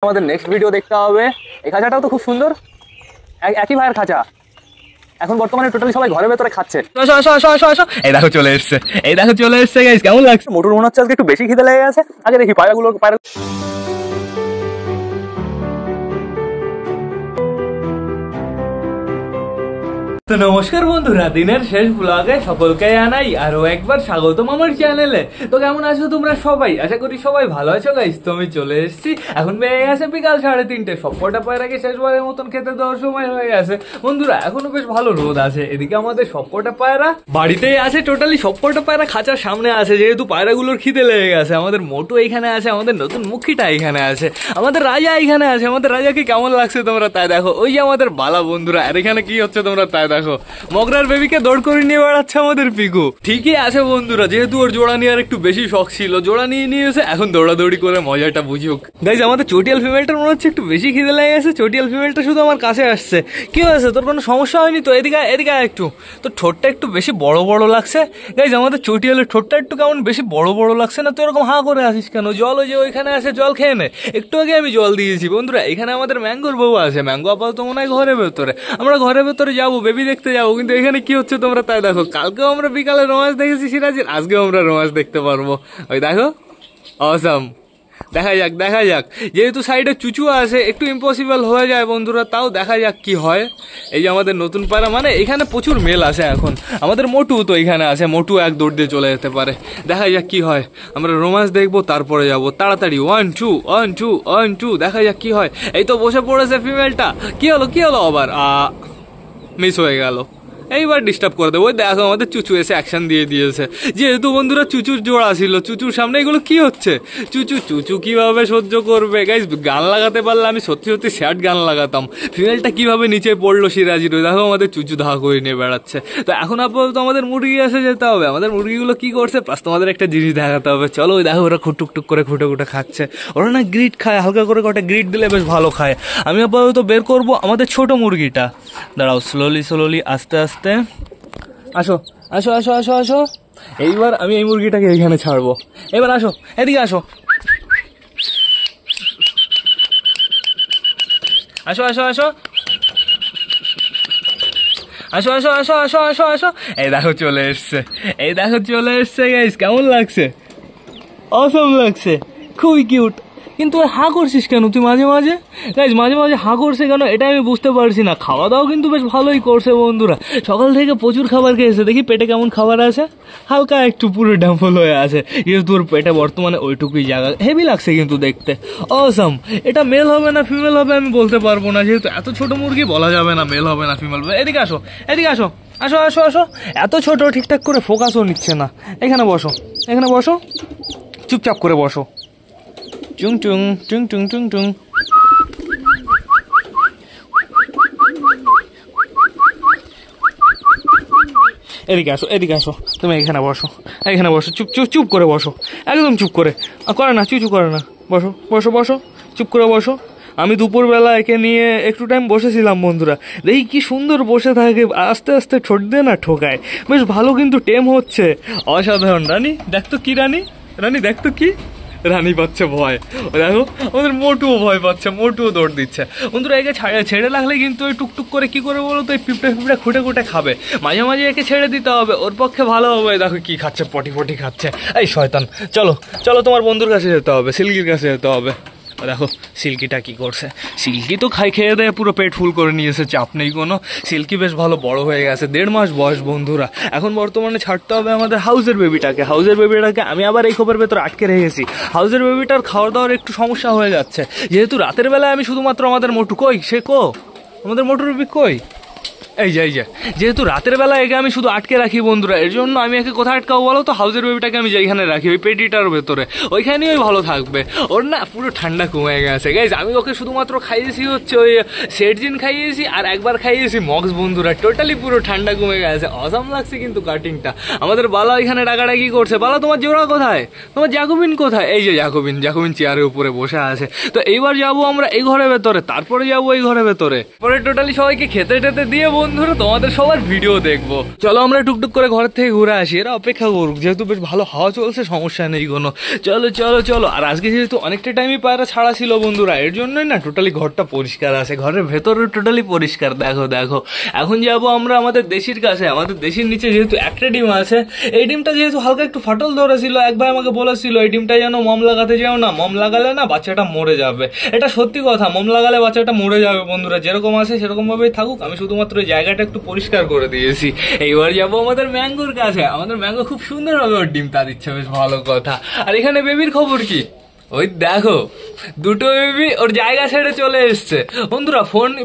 আমাদের next video দেখতে হবে। এই খাঁচাটাও তো খুব সুন্দর, একই ভাইয়ের খাঁচা। এখন বর্তমানে টোটালি সবাই ঘরের ভেতরে খাচ্ছে। এই দেখো চলে এসছে, এই দেখো চলে এসছে গাইস। কেমন লাগছে? মোটর মনে হচ্ছে আজকে একটু বেশি খিদে লেগে গেছে। আগে দেখি পায়রাগুলো তো নমস্কার বন্ধুরা, দিনের শেষ ব্লগে সকলকে জানাই আরো একবার স্বাগতম আমার চ্যানেলে। তো কেমন আছো তোমরা সবাই? আশা করি সবাই ভালো আছো গাইস। তো আমি চলে এসেছি, এখন বেড়ে গেছে বিকাল 3:30। সবকটা পায়রাকে শেষবারের মতন খেতে দেওয়ার সময় হয়ে গেছে বন্ধুরা। এখনো বেশ ভালো রোদ আছে। এদিকে আমাদের সবকটা পায়রা বাড়িতেই আছে, টোটালি সবকটা পায়রা খাঁচার সামনে আছে, যেহেতু পায়রাগুলোর খিদে লেগে গেছে। আমাদের মোটু এখানে আছে, আমাদের নতুন মুখিটা এখানে আছে, আমাদের রাজা এখানে আছে। আমাদের রাজাকে কেমন লাগছে তোমরা তাই দেখো। ওই যে আমাদের বালা বন্ধুরা, আর এখানে কি হচ্ছে তোমরা তাই দেখো। মগরার বেবিকে দৌড় করে নিয়ে বেড়াচ্ছে আমাদের পিকু। ঠিকই আছে বন্ধুরা, যেহেতু ওর জোড়া নেওয়ার একটু বেশি শখ ছিল, জোড়া নিয়ে নিয়েছে, এখন দৌড়াদৌড়ি করে মজাটা বুঝুক। গাইজ আমাদের চটিয়াল ফিমেলটার মনে হচ্ছে একটু বেশি খিদে লেগে গেছে। চটিয়াল ফিমেলটা শুধু আমার কাছে আসছে। কি হয়েছে তোর? কোনো সমস্যা হয়নি তো? এদিকে এদিকে একটু, তোর ঠোঁটটা একটু বেশি বড় বড় লাগছে। গাইজ আমাদের চটিয়ালের ঠোঁটটা একটু কেমন বেশি বড় বড় লাগছে না? তুই এরকম হাঁ করে আসিস কেন? জল ওই যে ওইখানে আছে, জল খেয়ে নে। একটু আগে আমি জল দিয়েছি বন্ধুরা। এখানে আমাদের ম্যাঙ্গোর বউ আছে। ম্যাঙ্গো আপাতত মনে হয় ঘরের ভেতরে। আমরা ঘরের ভেতরে যাবো, বেবি দেখতে যাবো, কিন্তু এখানে কি হচ্ছে তোমরা তাই দেখো। কালকেও আমরা বিকালে রোমান্স দেখেছি সিরাজের, আজকেও আমরা রোমান্স দেখতে পারবো। ওই দেখো, অসাম। দেখা যাক দেখা যাক, যেহেতু সাইডে চুচু আছে একটু ইম্পসিবল হয়ে যায় বন্ধুরা, তাও দেখা যাক কি হয়। এই যে আমাদের নতুন পায়রা, মানে এখানে প্রচুর মেল আছে এখন। আমাদের মোটু তো এখানে আছে, মোটু এক দৌড় দিয়ে চলে যেতে পারে। দেখা যাক কি হয়। আমরা রোমান্স দেখবো, তারপরে যাবো তাড়াতাড়ি। 1 2 1 2 1 2, দেখা যাক কি হয়। এই তো বসে পড়েছে ফিমেলটা। কি হলো কি হলো আবার? মিস হয়ে গেল। এইবার ডিস্টার্ব করে দেবো। ওই দেখো আমাদের চুচু এসে অ্যাকশন দিয়ে দিয়েছে। যেহেতু বন্ধুরা চুচুর জোড়া ছিল, চুচুর সামনে এগুলো কি হচ্ছে? চুচু কিভাবে সহ্য করবে গাইস? গান লাগাতে পারলে আমি সত্যি সত্যি স্যাড গান লাগাতাম। ফিমেলটা কিভাবে নিচে পড়লো সিরাজির, ওই দেখো আমাদের চুচু ধা করে নিয়ে বেড়াচ্ছে। তো এখন আপাতত আমাদের মুরগি এসে যেতে হবে। আমাদের মুরগিগুলো কি করছে প্লাস তোমাদের একটা জিনিস দেখাতে হবে। চলো, ওই দেখো ওরা টুকটুক করে খুঁটে খুঁটে খাচ্ছে। ওরা না গ্রিট খায়, হালকা করে কটা গ্রিট দিলে বেশ ভালো খায়। আমি আপাতত বের করবো আমাদের ছোট মুরগিটা। দাঁড়াও, স্লোলি আস্তে আস্তে আসো আসো আসো আসো আসো। এইবার আমি এই মুরগিটাকে এইখানে ছাড়বো। এবার আসো, এদিকে আসো আসো আসো আসো আসো আসো আসো আসো আসো আসো। এই দেখো চলে এসছে, এই দেখো চলে এসছে গাইস। কেমন লাগছে? অসম লাগছে, খুবই কিউট। কিন্তু হাঁ করছিস কেন তুই মাঝে মাঝে? গাইজ মাঝে মাঝে হাঁ করছে কেন এটা আমি বুঝতে পারছি না। খাওয়া দাওয়া কিন্তু বেশ ভালোই করছে বন্ধুরা। সকাল থেকে প্রচুর খাবার খেয়েছে। দেখি পেটে কেমন খাবার আছে। হালকা একটু পুরো ড্যাম্পল হয়ে আছে, যেহেতু ওর পেটে বর্তমানে ওইটুকুই জায়গা। হেভি লাগছে কিন্তু দেখতে, অসাম। এটা মেল হবে না ফিমেল হবে আমি বলতে পারবো না, যেহেতু এত ছোট মুরগি বলা যাবে না মেল হবে না ফিমেল হবে। এদিকে আসো, এদিকে আসো আসো আসো আসো। এত ছোট, ঠিকঠাক করে ফোকাসও নিচ্ছে না। এখানে বসো, এখানে বসো, চুপচাপ করে বসো। চুং চুং চুং চুং চুং চুং। এদিকে আসো, এদিকে আসো, তুমি এখানে বসো, এখানে বসো, চুপ চুপ চুপ করে বসো, একদম চুপ করে। করে না, চুচু করে না। বসো বসো বসো, চুপ করে বসো। আমি দুপুরবেলা একে নিয়ে একটু টাইম বসেছিলাম বন্ধুরা। দেখি কি সুন্দর বসে থাকে, আস্তে আস্তে ঠোঁট দিয়ে না ঠোকায়। বেশ ভালো কিন্তু টেম হচ্ছে, অসাধারণ। রানী দেখতো কি, রানী রানী দেখতো কি। রানী পাচ্ছে ভয়। দেখো আমাদের মোটুও ভয় পাচ্ছে, মোটুও দৌড় দিচ্ছে বন্ধুরা। একে ছেড়ে লাগলে কিন্তু ওই টুকটুক করে কি করে বলো তো, এই পিঁপড়ে খুঁটে খুঁটে খাবে। মাঝে মাঝে একে ছেড়ে দিতে হবে, ওর পক্ষে ভালো হবে। দেখো কি খাচ্ছে, পটি খাচ্ছে। এই শয়তান, চলো চলো তোমার বন্ধুর কাছে যেতে হবে, সিল্কির কাছে যেতে হবে। দেখো সিল্কিটা কি করছে। সিল্কি তো খেয়ে দেয় পুরো পেট ফুল করে নিয়েছে, চাপ নেই কোনো। সিল্কি বেশ ভালো বড় হয়ে গেছে, 1.5 মাস বয়স বন্ধুরা। এখন বর্তমানে ছাড়তে হবে আমাদের হাউসের বেবিটাকে। হাউসের বেবিটাকে আমি আবার এই খোপের ভেতরে আটকে রেখেছি। হাউসের বেবিটার খাওয়া দাওয়ার একটু সমস্যা হয়ে যাচ্ছে, যেহেতু রাতের বেলায় আমি শুধুমাত্র আমাদের মোটু কই, সে আমাদের মোটুর বেবি কই, এই যে যেহেতু রাতের বেলা একে আমি শুধু আটকে রাখি বন্ধুরা, এর জন্য আমি একে কোথায় আটকাবো বলো তো? হাউসের বেবিটাকে আমি যেখানে রাখি, ওই পেটিটার ভেতরে, ওইখানেই ওই ভালো থাকবে। ওর না পুরো ঠান্ডা কমে গেছে গাইজ। আমি ওকে শুধুমাত্র খাইয়েছি হচ্ছে ওই সেটজিন খাইয়েছি, আর একবার খাইয়েছি মক্স বন্ধুরা। টোটালি পুরো ঠান্ডা কমে গেছে, অসাম লাগছে কিন্তু কাটিংটা। আমাদের বালা এখানে ডাকাডাকি করছে। বালা তোমার জোড়া কোথায়? তোমার জ্যাকোবিন কোথায়? এই যে জ্যাকোবিন চেয়ারের উপরে বসে আছে। তো এইবার যাবো আমরা এই ঘরের ভেতরে, তারপরে যাবো এই ঘরের ভেতরে। পরে টোটালি সবাইকে খেতে টেতে দিয়ে বন্ধুরা তোমাদের সবার ভিডিও দেখবো। চলো আমরা টুকটুক করে ঘরের থেকে ঘুরে আসি, এরা অপেক্ষা করুক, যেহেতু বেশ ভালো হাওয়া চলছে, সমস্যা নেই কোনো। চলো চলো চলো। আর আজকে যেহেতু অনেকটা টাইমই পায়রা ছাড়া ছিল বন্ধুরা, এর জন্যই না টোটালি ঘরটা পরিষ্কার আছে, ঘরের ভেতরে টোটালি পরিষ্কার। দেখো দেখো, এখন যাবো আমরা আমাদের দেশির কাছে। আমাদের দেশির নিচে যেহেতু একটা ডিম আছে, এই ডিমটা যেহেতু হালকা একটু ফাটল ধরেছিল, এক ভাই আমাকে বলেছিল এই ডিমটা যেন মম লাগাতে যাও না, মম লাগালে না বাচ্চাটা মরে যাবে। এটা সত্যি কথা, মম লাগালে বাচ্চাটা মরে যাবে বন্ধুরা। যেরকম আছে সেরকম ভাবেই থাকুক, আমি শুধুমাত্র এই জায়গাটা একটু পরিষ্কার করে দিয়েছি। এইবার যাবো আমাদের ম্যাঙ্গোর কাছে। আমাদের ম্যাঙ্গো খুব সুন্দরভাবে ওর ডিম তা দিচ্ছে, বেশ ভালো কথা। আর এখানে বেবির খবর কি? ওই দেখো দুটো বেবি ওর জায়গা ছেড়ে চলে এসছে বন্ধুরা।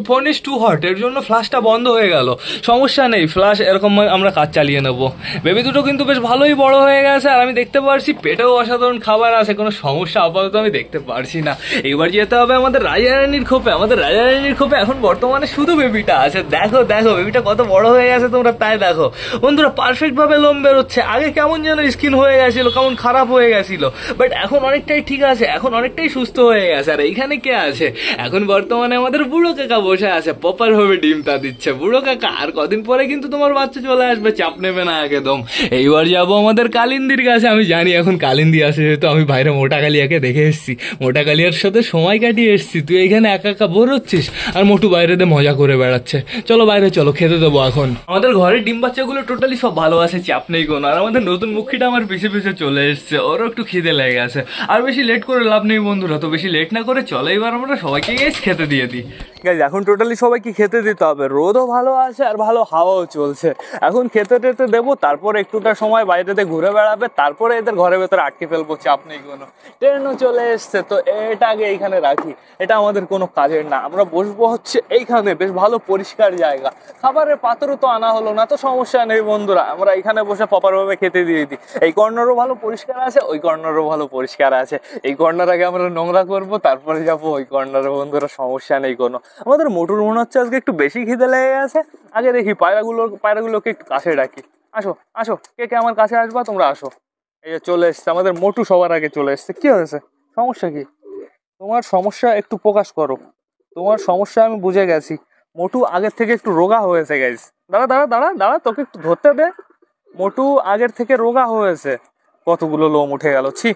ফোন ইজ টু হট, এর জন্য ফ্লাশটা বন্ধ হয়ে গেল। সমস্যা নেই, ফ্লাশ এরকম আমরা কাজ চালিয়ে নেবো। বেবি দুটো কিন্তু বেশ ভালোই বড় হয়ে গেছে, আর আমি দেখতে পারছি পেটেও অসাধারণ খাবার আছে, কোনো সমস্যা আপাতত আমি দেখতে পারছি না। এবার যেতে হবে আমাদের রাজারানীর খোপে। আমাদের রাজারানীর খোপে এখন বর্তমানে শুধু বেবিটা আছে। দেখো দেখো বেবিটা কত বড় হয়ে গেছে, তোমরা তাই দেখো বন্ধুরা। পারফেক্ট ভাবে লোম বেরোচ্ছে। আগে কেমন যেন স্কিন হয়ে গেছিল, কেমন খারাপ হয়ে গেছিল, বাট এখন অনেকটাই ঠিক আছে, এখন অনেকটাই সুস্থ হয়ে গেছে। আর এইখানে কে আছে? এখন বর্তমানে আমাদের বুড়ো কাকা বসে আছে, প্রপার ভাবে ডিম তা দিচ্ছে। বুড়ো কাকা, আর কদিন পরে কিন্তু তোমার বাচ্চা চলে আসবে, চাপ নেবে না একদম। এইবার যাবো আমাদের কালিন্দির কাছে। আমি জানি এখন কালিন্দি আছে, যেহেতু আমি বাইরে মোটা কালিয়াকে দেখে এসেছি, মোটা কালিয়ার সাথে সময় কাটিয়ে এসেছি। তুই এখানে একা একা বোর হচ্ছিস, আর মোটু বাইরে দিয়ে মজা করে বেড়াচ্ছে। চলো বাইরে চলো, খেতে দেবো এখন। আমাদের ঘরের ডিম বাচ্চাগুলো টোটালি সব ভালো আছে, চাপ নেই কোনো। আর আমাদের নতুন মুখিটা আমার পিছে পিছে চলে এসছে, ওরও একটু খিদে লেগে গেছে। আর বেশি লেট করে লাভ নেই বন্ধুরা, তো বেশি লেট না করে চলো এবার আমরা সবাইকে গাইস খেতে দিয়ে দিই। গাইজ এখন টোটালি সবাইকে খেতে দিতে হবে, রোদও ভালো আছে আর ভালো হাওয়াও চলছে। এখন খেতে টেতে দেবো, তারপরে একটুটা সময় বাইরেতে ঘুরে বেড়াবে, তারপরে এদের ঘরের ভেতরে আটকে ফেলবো, চাপ নেই কোনো। ট্রেনও চলে এসছে, তো এটা আগে এইখানে রাখি, এটা আমাদের কোনো কাজের না। আমরা বসবো হচ্ছে এইখানে, বেশ ভালো পরিষ্কার জায়গা। খাবারের পাত্রও তো আনা হলো না, তো সমস্যা নেই বন্ধুরা, আমরা এখানে বসে প্রপারভাবে খেতে দিয়ে দিই। এই কর্নারও ভালো পরিষ্কার আছে, ওই কর্নারও ভালো পরিষ্কার আছে। এই কর্নার আগে আমরা নোংরা করবো, তারপরে যাবো ওই কর্নারে বন্ধুরা, সমস্যা নেই কোনো। আমাদের মোটুর মনে হচ্ছে আজকে একটু বেশি খিদে লেগে গেছে। আগে দেখি পায়রাগুলোকে একটু কাছে ডাকি। আসো আসো, কে কে আমার কাছে আসবা, তোমরা আসো। এই যে চলে এসছে আমাদের মোটু, সবার আগে চলে এসছে। কি হয়েছে, সমস্যা কি? তোমার সমস্যা একটু প্রকাশ করো, তোমার সমস্যা আমি বুঝে গেছি। মোটু আগের থেকে একটু রোগা হয়েছে গাইস। দাঁড়া দাঁড়া দাঁড়া দাঁড়া, তোকে একটু ধরতে দে। মোটু আগের থেকে রোগা হয়েছে, কতগুলো লোম উঠে গেল, ছি।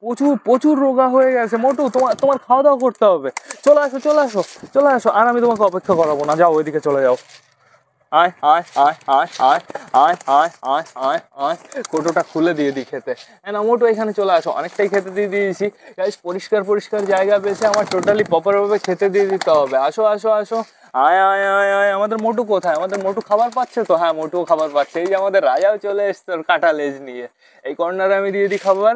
প্রচুর প্রচুর রোগা হয়ে গেছে মোটু, তোমার তোমার খাওয়া দাওয়া করতে হবে। চলে আসো চলে আসো চলে আসো, আর আমি তোমাকে অপেক্ষা করাবো না, যাও ওইদিকে চলে যাও। আয় আয় আয় আয় আয় আয় আয় আয় আয় আয়, কোটোটা খুলে দিয়ে দিই খেতে। হ্যাঁ না মোটু, এখানে চলে আসো, অনেকটাই খেতে দিয়ে দিয়েছি গাইস। পরিষ্কার পরিষ্কার জায়গা পেয়েছে, আমার টোটালি প্রপারভাবে খেতে দিয়ে দিতে হবে। আসো আসো আসো, আয় আয় আয় আয়। আমাদের মোটু কোথায়? আমাদের মোটু খাবার পাচ্ছে তো? হ্যাঁ মোটুও খাবার পাচ্ছে। এই যে আমাদের রাজাও চলে এসছে ওর কাটা লেজ নিয়ে। এই কর্নারে আমি দিয়ে দিই খাবার,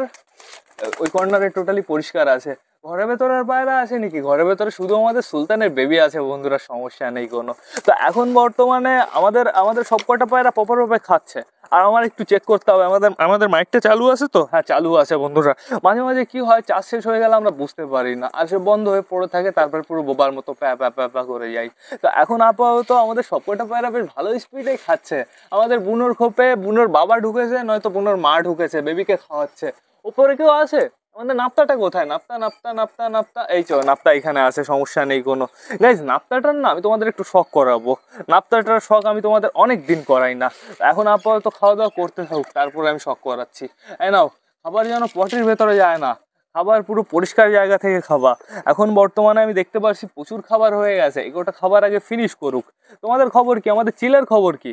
ওই কর্নারে টোটালি পরিষ্কার আছে। ঘরের ভেতরে আর পায়রা আছে নাকি? ঘরের ভেতরে শুধু আমাদের সুলতানের বেবি আছে বন্ধুরা, সমস্যা নেই কোনো। তো এখন বর্তমানে আমাদের আমাদের সব কটা পায়রা প্রপারভাবে খাচ্ছে। আর আমার একটু চেক করতে হবে, আমাদের মাইকটা চালু আছে তো? হ্যাঁ চালু আছে বন্ধুরা। মাঝে মাঝে কি হয়, চার্জ শেষ হয়ে গেলে আমরা বুঝতে পারি না, আর সে বন্ধ হয়ে পড়ে থাকে, তারপর পুরো বোবার মতো প্যা প্যা প্যা প্যা করে যাই। তো এখন আপাতত আমাদের সব কটা পায়রা বেশ ভালো স্পিডে খাচ্ছে। আমাদের বুনোর খোপে বুনোর বাবা ঢুকেছে, নয়তো বুনোর মা ঢুকেছে, বেবিকে খাওয়াচ্ছে। উপরে কেউ আছে? আমাদের নাপ্তাটা কোথায়? নাপ্তা নাপ্তা নাপ্তা নাপ্তা, এই চো নাপ্তা এখানে আছে, সমস্যা নেই কোনো। গাইজ নাপ্তাটার না আমি তোমাদের একটু শখ করাবো। নাপ্তাটার শখ আমি তোমাদের অনেক দিন করাই না, এখন আপাতত খাওয়া দাওয়া করতে থাকুক, তারপরে আমি শখ করাচ্ছি। এই নাও, খাবার যেন পটির ভেতরে যায় না, খাবার পুরো পরিষ্কার জায়গা থেকে খাবা। এখন বর্তমানে আমি দেখতে পাচ্ছি প্রচুর খাবার হয়ে গেছে, এগোটা খাবার আগে ফিনিশ করুক। তোমাদের খবর কি? আমাদের চিলের খবর কি?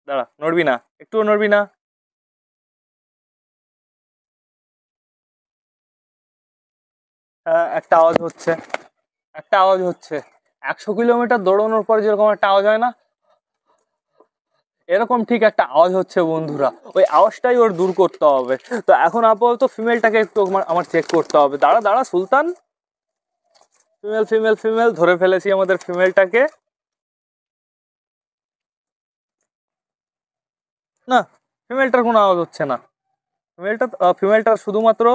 দাঁড়া, নড়বি না, একটুও নড়বি না। হ্যাঁ একটা আওয়াজ হচ্ছে, একটা আওয়াজ হচ্ছে। 100 কিলোমিটার দৌড়ানোর পর যেরকম একটা আওয়াজ হয় না, এরকম ঠিক একটা আওয়াজ হচ্ছে বন্ধুরা। ওই আওয়াজটাই ওর দূর করতে হবে। তো এখন আপাতত ফিমেলটাকে একটু আমার চেক করতে হবে। দাঁড়া দাঁড়া সুলতান, ফিমেল ফিমেল ফিমেল ধরে ফেলেছি আমাদের ফিমেলটাকে। না, ফিমেলটার কোনো আওয়াজ হচ্ছে না। ফিমেলটার শুধুমাত্র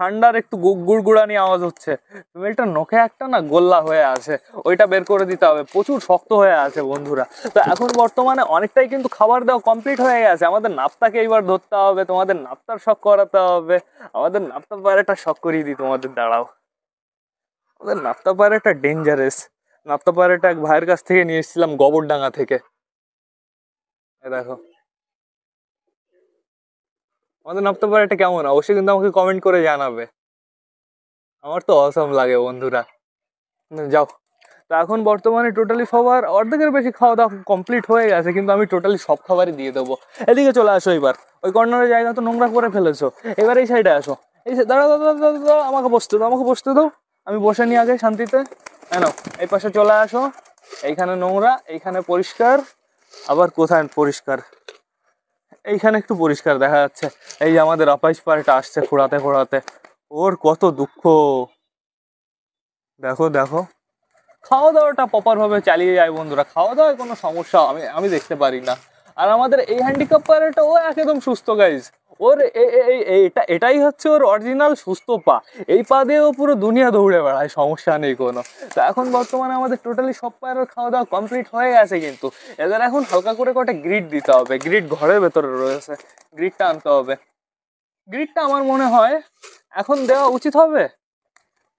ঠান্ডার একটু গুড়গুড়ানি আওয়াজ হচ্ছে। ফিমেলটার নখে একটা না গোল্লা হয়ে আছে, ওইটা বের করে দিতে হবে, প্রচুর শক্ত হয়ে আছে বন্ধুরা। তো এখন বর্তমানে অনেকটাই কিন্তু খাবার দেওয়া কমপ্লিট হয়ে গেছে। আমাদের নাপ্তাকে এইবার ধরতে হবে, তোমাদের নাপ্তার শখ করাতে হবে। আমাদের নাপ্তা পায়রাটা শখ করিয়ে দিই তোমাদের, দাঁড়াও। আমাদের নাপ্তা পায়রাটা ডেঞ্জারাস, নাপ্তা পায়রাটা এক ভাইয়ের কাছ থেকে নিয়ে এসেছিলাম গোবরডাঙ্গা থেকে। দেখো আমাদের নাপ্তা পায়রাটা কেমন, অবশ্যই কিন্তু আমাকে কমেন্ট করে জানাবে। আমার তো অসম লাগে বন্ধুরা। যাও, তো এখন বর্তমানে টোটালি সবার অর্ধেকের বেশি খাওয়া দাওয়া কমপ্লিট হয়ে গেছে, কিন্তু আমি টোটালি সব খাবারই দিয়ে দেবো। এদিকে চলে আসো এবার, ওই কর্নারের জায়গা তো নোংরা করে ফেলেছো, এবার এই সাইডে আসো। এই দাঁড়া দাঁড়া দাঁড়া দাঁড়া, আমাকে বসতে দাও, আমাকে বসতে দাও, আমি বসে নিই আগে শান্তিতে। হ্যাঁ নাও, এই পাশে চলে আসো। এইখানে নোংরা, এইখানে পরিষ্কার, আবার কোথায় পরিষ্কার, এইখানে একটু পরিষ্কার দেখা যাচ্ছে। এই যে আমাদের আপাইস পাড়টা আসছে খোঁড়াতে খোঁড়াতে, ওর কত দুঃখ। দেখো দেখো, খাওয়া দাওয়াটা প্রপার ভাবে চালিয়ে যায় বন্ধুরা, খাওয়া দাওয়ায় কোনো সমস্যা আমি আমি দেখতে পারি না। আর আমাদের এই হ্যান্ডিক্যাপ পায়রাটা ও একদম সুস্থ গাইজ। ওর এটাই হচ্ছে ওর অরিজিনাল সুস্থ পা। এই পা দিয়ে ও পুরো দুনিয়া দৌড়ে বেড়ায়, সমস্যা নেই কোনো। তো এখন বর্তমানে আমাদের টোটালি সব পায়রার খাওয়া দাওয়া কমপ্লিট হয়ে গেছে, কিন্তু এদের এখন হালকা করে কটা গ্রিড দিতে হবে। গ্রিড ঘরের ভেতরে রয়েছে, গ্রিডটা আনতে হবে। গ্রিডটা আমার মনে হয় এখন দেওয়া উচিত হবে।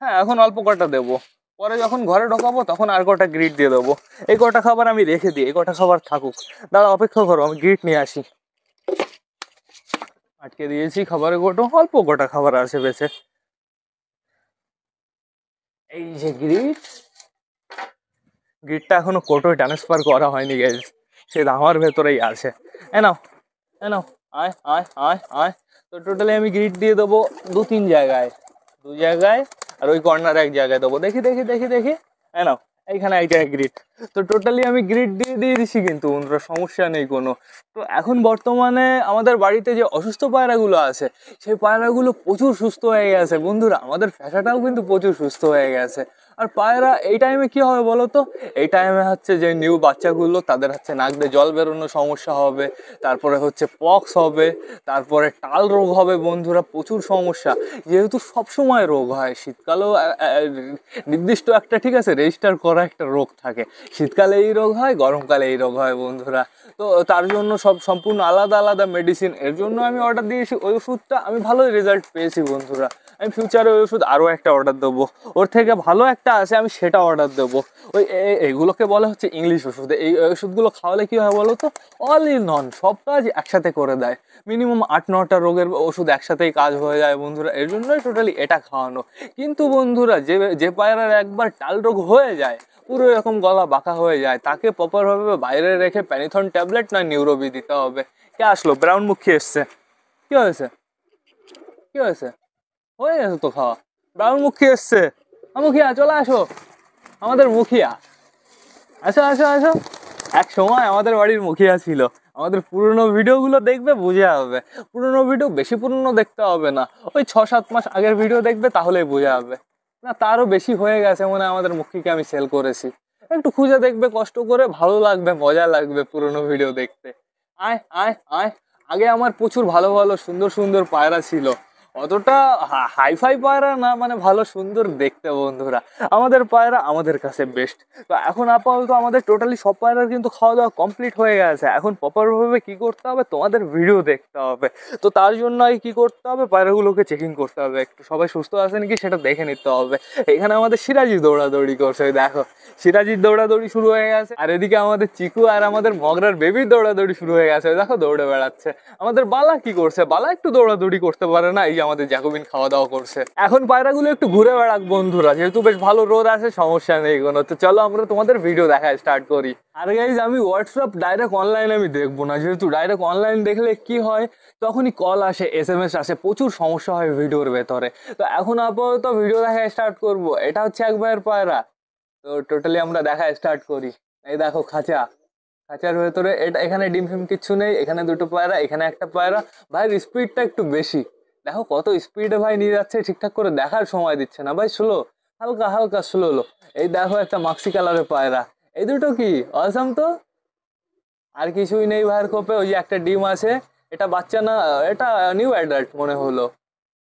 হ্যাঁ, এখন অল্প কটা দেবো, পরে যখন ঘরে ঢোকাবো তখন আর কটা গ্রিড দিয়ে দেবো। এই কটা খাবার আমি রেখে দিই, এই কটা খাবার থাকুক। দাদা অপেক্ষা করো, আমি গ্রিড নিয়ে আসি। আটকে দিয়েছি খাবারের কোটো, অল্প কটা খাবার আছে বেঁচে। এই যে গ্রিড, গ্রিডটা এখনো কোটোয় ট্রান্সফার করা হয়নি গাইজ, সে আমার ভেতরেই আছে। নাও নাও, আয় আয় আয় আয়। তো টোটালি আমি গ্রিড দিয়ে দেবো 2-3 জায়গায়, 2 জায়গায়, আর ওই কর্নারে 1 জায়গায় দেবো। দেখি দেখি দেখি দেখি, নাও এইখানে 1 জায়গায় গ্রিড। তো টোটালি আমি গ্রিড দিয়ে দিছি, কিন্তু বন্ধুরা সমস্যা নেই কোনো। তো এখন বর্তমানে আমাদের বাড়িতে যে অসুস্থ পায়রাগুলো আছে, সেই পায়রাগুলো প্রচুর সুস্থ হয়ে গেছে বন্ধুরা। আমাদের ফ্যাসাটাও কিন্তু প্রচুর সুস্থ হয়ে গেছে। আর পায়রা এই টাইমে কি হবে বলো তো, এই টাইমে হচ্ছে যে নিউ বাচ্চাগুলো, তাদের হচ্ছে নাক দিয়ে জল বেরোনোর সমস্যা হবে, তারপরে হচ্ছে পক্স হবে, তারপরে টাল রোগ হবে বন্ধুরা, প্রচুর সমস্যা। যেহেতু সবসময় রোগ হয়, শীতকালেও নির্দিষ্ট একটা, ঠিক আছে, রেজিস্টার করা একটা রোগ থাকে। শীতকালে এই রোগ হয়, গরমকালে এই রোগ হয় বন্ধুরা। তো তার জন্য সম্পূর্ণ আলাদা আলাদা মেডিসিন, এর জন্য আমি অর্ডার দিয়েছি। ওই ওষুধটা আমি ভালোই রেজাল্ট পেয়েছি বন্ধুরা। আমি ফিউচারে ওই ওষুধ আরও একটা অর্ডার দেবো, ওর থেকে ভালো একটা আছে, আমি সেটা অর্ডার দেবো। ওই এইগুলোকে বলা হচ্ছে ইংলিশ ওষুধ। এই ওষুধগুলো খাওয়ালে কী হয় বলো তো, অল ইন অন, সব কাজ একসাথে করে দেয়। মিনিমাম 8-9টা রোগের ওষুধ একসাথেই কাজ হয়ে যায় বন্ধুরা, এর জন্যই টোটালি এটা খাওয়ানো। কিন্তু বন্ধুরা, যে পায়রার একবার টাল রোগ হয়ে যায়, পুরো এরকম গলা বাঁকা হয়ে যায়, তাকে প্রপারভাবে বাইরে রেখে প্যানিথন ট্যাবলেট না নিউরোবি দিতে হবে। কে আসলো? ব্রাউন মুখী এসছে। কি হয়েছে? কি হয়েছে? হয়ে গেছে তো খাওয়া। ব্রাউন মুখী এসছে, মুখিয়া চলে আসো, আমাদের মুখিয়া, আসো আসো আসো। এক সময় আমাদের বাড়ির মুখিয়া ছিল। আমাদের পুরনো ভিডিওগুলো দেখবে, বুঝে হবে। পুরনো ভিডিও বেশি পুরনো দেখতে হবে না, ওই 6-7 মাস আগের ভিডিও দেখবে, তাহলেই বোঝা যাবে। না, তারও বেশি হয়ে গেছে মনে হয় আমাদের মুখিকে আমি সেল করেছি। একটু খুঁজে দেখবে কষ্ট করে, ভালো লাগবে, মজা লাগবে পুরনো ভিডিও দেখতে। আয় আয় আয়। আগে আমার প্রচুর ভালো ভালো সুন্দর সুন্দর পায়রা ছিল, অতটা হাইফাই পায়রা না, মানে ভালো সুন্দর দেখতে বন্ধুরা। আমাদের পায়রা আমাদের কাছে বেস্ট। তো এখন আপাতত আমাদের টোটালি সব পায়রার কিন্তু খাওয়া দাওয়া কমপ্লিট হয়ে গেছে। এখন প্রপারভাবে কি করতে হবে, তোমাদের ভিডিও দেখতে হবে। তো তার জন্য কি করতে হবে, পায়রাগুলোকে চেকিং করতে হবে, একটু সবাই সুস্থ আছে নাকি সেটা দেখে নিতে হবে। এখানে আমাদের সিরাজি দৌড়াদৌড়ি করছে, ওই দেখো সিরাজির দৌড়াদৌড়ি শুরু হয়ে গেছে। আর এদিকে আমাদের চিকু আর আমাদের মগরার বেবির দৌড়াদৌড়ি শুরু হয়ে গেছে, দেখো দৌড়ে বেড়াচ্ছে। আমাদের বালা কি করছে, বালা একটু দৌড়াদৌড়ি করতে পারে না, এই আমাদের জ্যাকোবিন খাওয়া দাওয়া করছে। এখন পায়রাগুলো একটু ঘুরে বেড়াক বন্ধুরা, যেহেতু বেশ ভালো রোদ আছে, সমস্যা নেই কোনো। তো চলো আমরা তোমাদের ভিডিও দেখা স্টার্ট করি। আর গাইজ, আমি হোয়াটসঅ্যাপ ডাইরেক্ট অনলাইন আমি দেখবো না, যেহেতু ডাইরেক্ট অনলাইন দেখলে কি হয়, তখনই কল আসে, SMS আসে, প্রচুর সমস্যা হয় ভিডিওর ভেতরে। তো এখন আপাতত ভিডিও দেখা স্টার্ট করব। এটা হচ্ছে এক ভাইয়ের পায়রা। তো টোটালি আমরা দেখা স্টার্ট করি। এই দেখো খাঁচা, খাঁচার ভেতরে এটা, এখানে ডিম ফিম কিচ্ছু নেই, এখানে 2টো পায়রা, এখানে একটা পায়রা। ভাইয়ের স্পিডটা একটু বেশি, দেখো কত স্পিডে ভাই নিয়ে যাচ্ছে, ঠিকঠাক করে দেখার সময় দিচ্ছে না ভাই, স্লো, হালকা হালকা স্লো লো। এই দেখো একটা মাক্সি কালারের পায়রা, এই দুটো কি অসাম তো। আর কিছুই নেই ভাইয়ের খোপে, ওই যে একটা ডিম আছে, এটা বাচ্চা না, এটা নিউ অ্যাডাল্ট মনে হলো।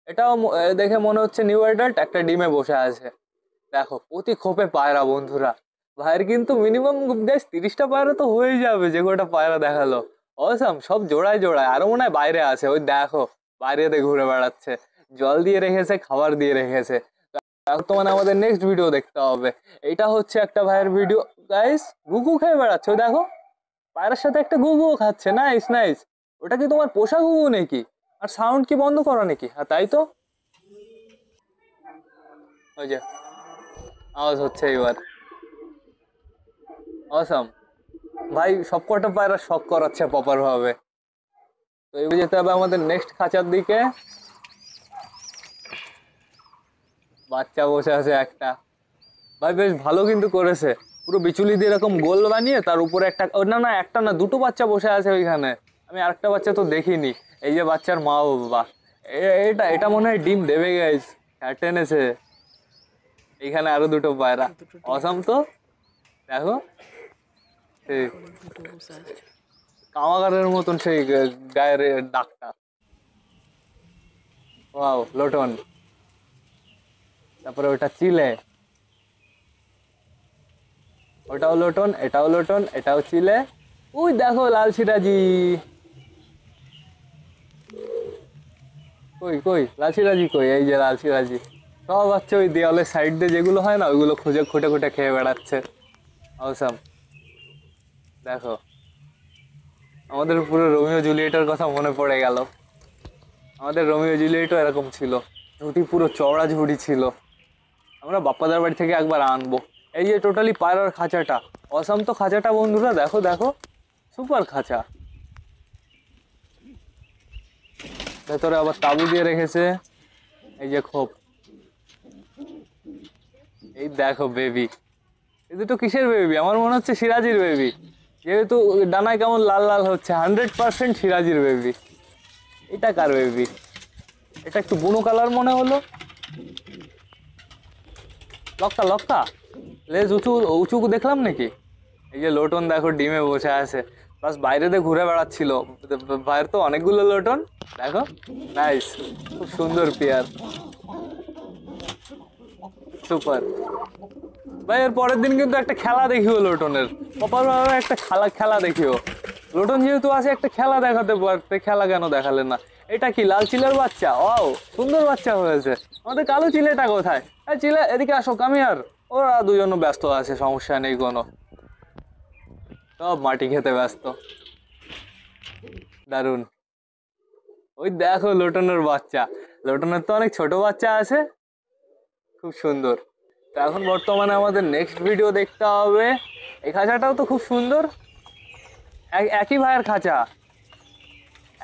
এটাও দেখে মনে হচ্ছে নিউ অ্যাডাল্ট, একটা ডিমে বসে আছে। দেখো প্রতি খোপে পায়রা বন্ধুরা। ভাইয়ের কিন্তু মিনিমাম 30টা পায়রা তো হয়ে যাবে, যে কটা পায়রা দেখালো। অসাম, সব জোড়ায় জোড়ায়। আরো মনে হয় বাইরে আছে, ওই দেখো বাইরেতে ঘুরে বেড়াচ্ছে। জল দিয়ে রেখেছে, খাবার দিয়ে রেখেছে। বর্তমানে আমাদের নেক্সট ভিডিও দেখতে হবে। এটা হচ্ছে একটা ভাইয়ের ভিডিও গাইস, গুগু খেয়ে বেড়াচ্ছে ওই দেখো, পায়রার সাথে একটা গুগুও খাচ্ছে। Nice nice. ওটা কি তোমার পোষা গুগু নাকি? আর সাউন্ড কি বন্ধ করা নাকি? হ্যাঁ তাই তো, ওই যে আওয়াজ হচ্ছে এবার। অসাম ভাই, সবকটা পায়রা শখ করাচ্ছে প্রপার ভাবে। তো এবার যেতে হবে আমাদের নেক্সট খাঁচার দিকে। বাচ্চা বসে আছে একটা, ভাই বেশ ভালো কিন্তু করেছে, পুরো বিচুলি দিয়ে এরকম গোল বানিয়ে তার উপরে একটা, না না একটা না দুটো বাচ্চা বসে আছে ওইখানে। আমি আরেকটা বাচ্চা তো দেখিনি। এই যে বাচ্চার মা বাবা, এটা এটা মনে হয় ডিম দেবে গাইস, টেনেছে। এইখানে আরো দুটো পায়রা, অসাম তো দেখো, সেই কামাগারের মতন সেই গায়ের ডাকটা। ওয়াও লোটন, তারপরে ওটা চিলে, ওটাও লোটন, এটাও লোটন, এটাও চিলে। ওই দেখো লাল সিরাজি, কই কই লাল সিরাজি কই? এই যে লাল সিরাজি। সব হচ্ছে ওই দেওয়ালের সাইড দিয়ে যেগুলো হয় না, ওইগুলো খুঁজে খুঁটে খুঁটে খেয়ে বেড়াচ্ছে। অসাম দেখো, আমাদের পুরো রোমিও জুলিয়েটের কথা মনে পড়ে গেল। আমাদের রোমিও জুলিয়েটও এরকম ছিল, ঝুঁটি পুরো চওড়া ঝুঁটি ছিল। আমরা বাপ্পাদার বাড়ি থেকে একবার আনবো। এই যে টোটালি পায়রার খাঁচাটা, অসাম তো খাঁচাটা বন্ধুরা, দেখো দেখো, সুপার খাঁচা। ভেতরে আবার তাবু দিয়ে রেখেছে, এই যে খোপ। এই দেখো বেবি, এই দুটো কিসের বেবি? আমার মনে হচ্ছে সিরাজির বেবি, যেহেতু ডানায় কেমন লাল লাল হচ্ছে, 100% সিরাজির বেবি। এটা কার বেবি? এটা একটু বুনো কালার মনে হলো। লক্কা লক্কা, লেজ উঁচু উঁচু দেখলাম নাকি? এই যে লোটন দেখো ডিমে বসে আছে, প্লাস বাইরে দিয়ে ঘুরে বেড়াচ্ছিল। বাইরে তো অনেকগুলো লোটন দেখো, নাইস, খুব সুন্দর পেয়ার, সুপার। ভাই এর পরের দিন কিন্তু একটা খেলা দেখিও লোটনের, প্রপার ভাবে একটা খেলা দেখিও। লোটন যেহেতু আছে একটা খেলা দেখাতে পারতে, খেলা কেন দেখালে না? এটা কি লাল চিলের বাচ্চা? ওয়াও সুন্দর বাচ্চা হয়েছে। আমাদের কালো চিলেটা কোথায়? এই চিলে এদিকে আসো, কামি। আর ওরা দুজন ব্যস্ত আছে, সমস্যা নেই কোনো, সব মাটি খেতে ব্যস্ত। দারুন। ওই দেখো লোটনের বাচ্চা, লোটনের তো অনেক ছোট বাচ্চা আছে, খুব সুন্দর। তো এখন বর্তমানে আমাদের নেক্সট ভিডিও দেখতে হবে। এই খাঁচাটাও তো খুব সুন্দর, একই ভাইয়ের খাঁচা।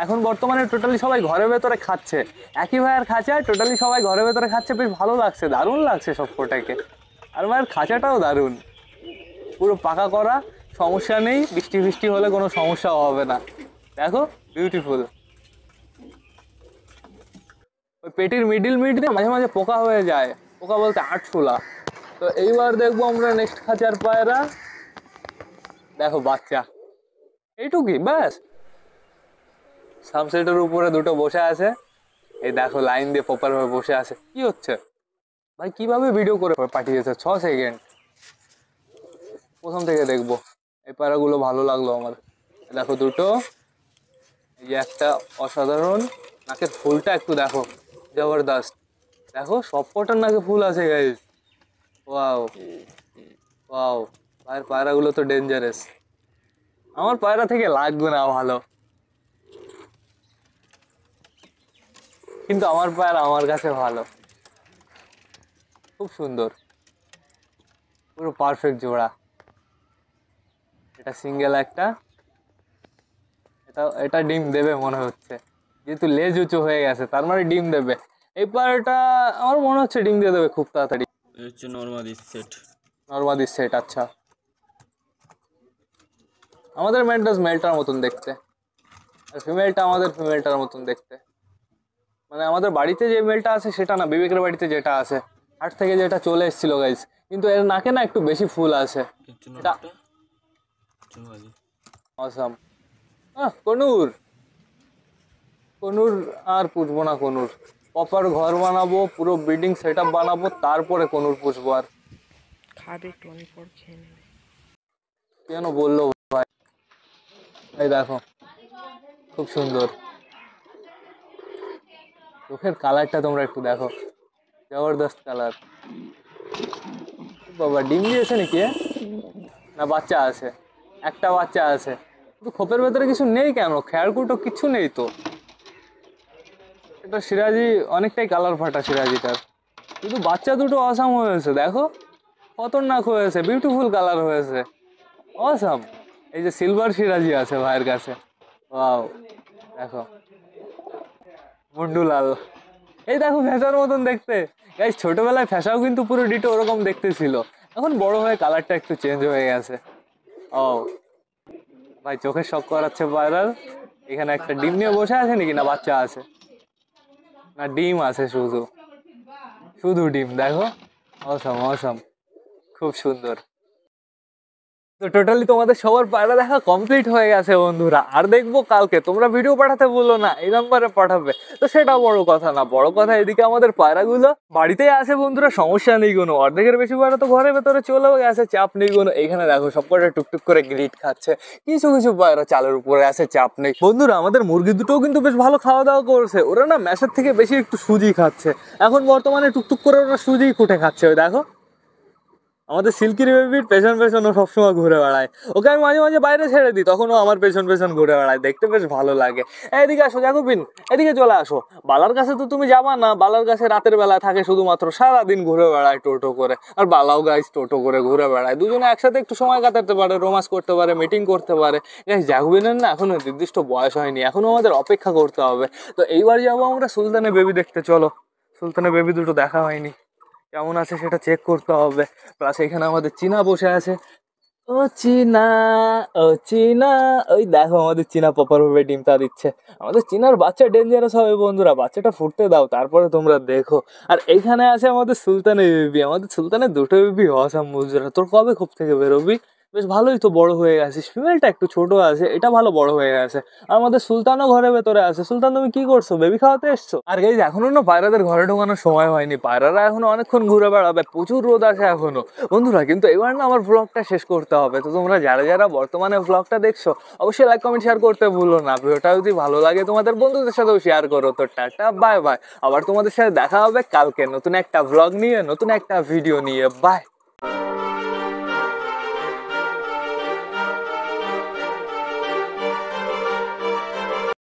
এখন বর্তমানে টোটালি সবাই ঘরের ভেতরে খাচ্ছে, একই ভাইয়ের খাঁচায় টোটালি সবাই ঘরের ভেতরে খাচ্ছে, বেশ ভালো লাগছে, দারুণ লাগছে সব কটাকে। আর ভাইয়ের খাঁচাটাও দারুণ, পুরো পাকা করা, সমস্যা নেই, বৃষ্টি ফিষ্টি হলে কোনো সমস্যাও হবে না। দেখো বিউটিফুল। ওই পেটির মিডিল দিয়ে মাঝে মাঝে পোকা হয়ে যায়, পোকা বলতে আটশোলা। তো এইবার দেখবো আমরা নেক্সট খাঁচার পায়রা, দেখো বাচ্চা এইটুকুই ব্যাস। সানসেটের উপরে দুটো বসে আছে, এই দেখো লাইন দিয়ে প্রপার ভাবে বসে আছে। কি হচ্ছে ভাই, কিভাবে ভিডিও করে পাঠিয়েছে? 6 সেকেন্ড। প্রথম থেকে দেখবো। এই পায়রাগুলো ভালো লাগলো আমার, দেখো দুটো, এই যে একটা অসাধারণ, নাকের ফুলটা একটু দেখো, জবরদস্ত। দেখো সব কটার নাকে ফুল আছে গাইস, ওয়াও ওয়াও। ভাইয়ের পায়রাগুলো তো ডেঞ্জারাস, আমার পায়রা থেকে লাগবে না ভালো, কিন্তু আমার পায়রা আমার কাছে ভালো, খুব সুন্দর, পুরো পারফেক্ট জোড়া। এটা সিঙ্গেল একটা, এটা এটা ডিম দেবে মনে হচ্ছে, যেহেতু লেজ উঁচু হয়ে গেছে তার মানে ডিম দেবে। এই পায়রাটা আমার মনে হচ্ছে ডিম দিয়ে দেবে খুব তাড়াতাড়ি। হচ্ছে নরমাদি সেট, নরমাদি সেট, আচ্ছা। আমাদের মেলটা মেলটার মতন দেখতে, আর ফিমেলটা আমাদের ফিমেলটার মতন দেখতে। মানে আমাদের বাড়িতে যে মেলটা আছে সেটা না, বিবেকের বাড়িতে যেটা আছে, হাট থেকে যেটা চলে এসেছিল গাইস, কিন্তু এর নাকে না একটু বেশি ফুল আছে। এটা অসাম। কনুর, কনুর আর পুষবো না, কনুর প্রপার ঘর বানাবো, পুরো ব্রিডিং সেট আপ বানাবো, তারপরে কনুর পুষবো। আর খাবে একটু, অনেক পর খেয়ে নেবে। কেন বললো ভাই? এই দেখো খুব সুন্দর, চোখের কালারটা তোমরা একটু দেখো, জবরদস্ত কালার। বাবা ডিম দিয়েছে নাকি? না বাচ্চা আছে, একটা বাচ্চা আছে, কিন্তু খোপের ভেতরে কিছু নেই কেন? খেয়ারকুটো কিছু নেই তো। এটা সিরাজি অনেকটাই কালার ফাটা সিরাজিটার, কিন্তু বাচ্চা দুটো অসাম হয়েছে, দেখো খতরনাক হয়েছে, বিউটিফুল কালার হয়েছে, অসাম। এই যে সিলভার সিরাজি আছে ভাইয়ের কাছে, ওয়াও দেখো মুন্ডু লাল। এই দেখো ফ্যাশার মতন দেখতে গাইস, ছোটবেলায় ফ্যাশাও কিন্তু পুরো ডিটো ওরকম দেখতে ছিল, এখন বড় হয়ে কালারটা একটু চেঞ্জ হয়ে গেছে। ও ভাই চোখের শক করাচ্ছে পায়রার। এখানে একটা ডিম নিয়ে বসে আছে নাকি, না বাচ্চা আছে? না ডিম আছে, শুধু শুধু ডিম, দেখো অসাম অসাম, খুব সুন্দর। তো টোটালি তোমাদের সবার পায়রা দেখা কমপ্লিট হয়ে গেছে বন্ধুরা, আর দেখবো কালকে। তোমরা ভিডিও পাঠাতে বললো না, এই নাম্বারে পাঠাবে, তো সেটা বড় কথা না, বড় কথা এদিকে আমাদের পায়রাগুলো বাড়িতেই আছে বন্ধুরা, সমস্যা নেই কোনো। অর্ধেকের বেশি পায়রা তো ঘরের ভেতরে চলেও গেছে, চাপ নেই কোনো। এখানে দেখো সবকটা টুকটুক করে গ্রিট খাচ্ছে, কিছু কিছু পায়রা চালের উপরে আছে, চাপ নেই বন্ধুরা। আমাদের মুরগি দুটোও কিন্তু বেশ ভালো খাওয়া দাওয়া করছে, ওরা না ম্যাশের থেকে বেশি একটু সুজি খাচ্ছে এখন বর্তমানে, টুকটুক করে ওরা সুজিই খুঁটে খাচ্ছে। ওই দেখো আমাদের সিল্কির বেবির পেছন পেছন ও সবসময় ঘুরে বেড়ায়, ওকে আমি মাঝে মাঝে বাইরে ছেড়ে দিই, তখন ও আমার পেছন পেছন ঘুরে বেড়ায়, দেখতে বেশ ভালো লাগে। এদিকে আসো জাকুবিন, এদিকে চলে আসো। বালার কাছে তো তুমি যাবা না, বালার কাছে রাতের বেলা থাকে শুধুমাত্র, সারাদিন ঘুরে বেড়ায় টোটো করে, আর বালাও গাইস টোটো করে ঘুরে বেড়ায়। দুজনে একসাথে একটু সময় কাটাতে পারে, রোমান্স করতে পারে, মিটিং করতে পারে। গাইস জাকুবিনের না এখনো নির্দিষ্ট বয়স হয়নি, এখনো আমাদের অপেক্ষা করতে হবে। তো এইবার যাবো আমরা সুলতানের বেবি দেখতে, চলো। সুলতানের বেবি দুটো দেখা হয়নি, কেমন আছে সেটা চেক করতে হবে। প্লাস এখানে আমাদের চীনা বসে আছে, ও চীনা, ও চীনা, ওই দেখো আমাদের চীনা প্রপার ভাবে ডিমটা দিচ্ছে। আমাদের চীনার বাচ্চা ডেঞ্জারাস হবে বন্ধুরা, বাচ্চাটা ফুটতে দাও তারপরে তোমরা দেখো। আর এইখানে আছে আমাদের সুলতানের বেবি, আমাদের সুলতানের দুটো বেবি অসাম বুঝরা। তোর কবে খোপ থেকে বেরোবি? বেশ ভালোই তো বড় হয়ে গেছিস, ফিমেলটা একটু ছোট আছে, এটা ভালো বড় হয়ে গেছে। আর আমাদের সুলতানও ঘরের ভেতরে আছে। সুলতান তুমি কি করছো, বেবি খাওয়াতে এসছো? আর গাইজ এখনো না পায়রাদের ঘরে ঢোকানোর সময় হয়নি, পায়রারা এখনো অনেকক্ষণ ঘুরে বেড়াবে, প্রচুর রোদ আছে এখনো বন্ধুরা। কিন্তু এবার না আমার ব্লগটা শেষ করতে হবে, তো তোমরা যারা যারা বর্তমানে ব্লগটা দেখছো অবশ্যই লাইক কমেন্ট শেয়ার করতে ভুলো না। ভিডিওটা যদি ভালো লাগে তোমাদের বন্ধুদের সাথেও শেয়ার করো। তো টাটা বাই বাই, আবার তোমাদের সাথে দেখা হবে কালকে নতুন একটা ব্লগ নিয়ে, নতুন একটা ভিডিও নিয়ে। বাই।